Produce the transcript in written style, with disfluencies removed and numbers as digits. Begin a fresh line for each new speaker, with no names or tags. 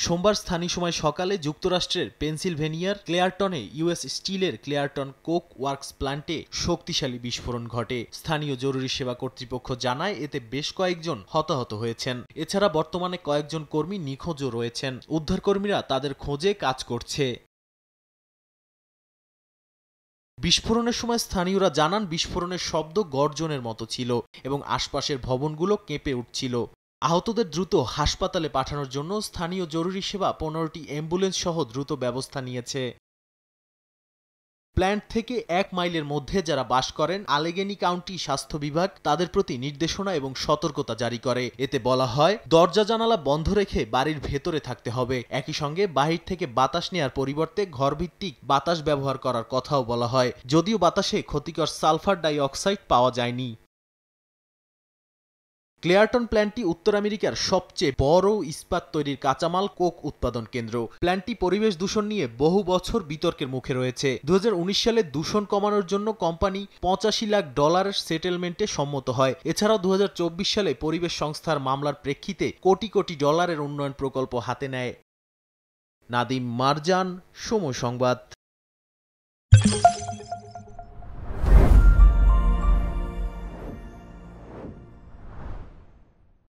সোমবার স্থানীয় সময় সকালে যুক্তরাষ্ট্রের পেনসিলভেনিয়ার ক্লেয়ারটনে ইউএস স্টিলের ক্লেয়ারটন কোক ওয়ার্কস প্ল্যান্টে শক্তিশালী বিস্ফোরণ ঘটে। স্থানীয় জরুরি সেবা কর্তৃপক্ষ জানায় এতে বেশ কয়েকজন হতাহত হয়েছেন। এছাড়া বর্তমানে কয়েকজন কর্মী নিখোঁজও রয়েছেন। উদ্ধারকর্মীরা তাদের খোঁজে কাজ করছে। বিস্ফোরণের সময় স্থানীয়রা জানান বিস্ফোরণের শব্দ গর্জনের মতো ছিল এবং আশপাশের ভবনগুলো কেঁপে উঠছিল। আহতদের দ্রুত হাসপাতালে পাঠানোর জন্য স্থানীয় জরুরি সেবা 15টি অ্যাম্বুলেন্স সহ দ্রুত ব্যবস্থা নিয়েছে। প্ল্যান্ট থেকে 1 মাইলের মধ্যে যারা বাস করেন আলেগেনি কাউন্টি স্বাস্থ্য বিভাগ তাদের প্রতি নির্দেশনা এবং সতর্কতা জারি করে। এতে বলা হয় দরজা জানালা বন্ধ রেখে বাড়ির ভেতরে থাকতে হবে। একই সঙ্গে বাহির থেকে বাতাস নেয়ার পরিবর্তে ঘরভিত্তিক বাতাস ব্যবহার করার কথাও বলা হয়, যদিও বাতাসে ক্ষতিকর সালফার ডাই অক্সাইড পাওয়া যায়নি। ক্লেয়ারটন প্ল্যান্টটি উত্তর আমেরিকার সবচেয়ে বড় ইস্পাত তৈরির কাঁচামাল কোক উৎপাদন কেন্দ্র। প্ল্যান্টটি পরিবেশ দূষণ নিয়ে বহু বছর বিতর্কের মুখে রয়েছে। 2019 সালে দূষণ কমানোর জন্য কোম্পানি $85 লাখ সেটেলমেন্টে সম্মত হয়। এছাড়াও 2024 সালে পরিবেশ সংস্থার মামলার প্রেক্ষিতে কোটি কোটি ডলারের উন্নয়ন প্রকল্প হাতে নেয়। নাদিম মারজান, সময় সংবাদ।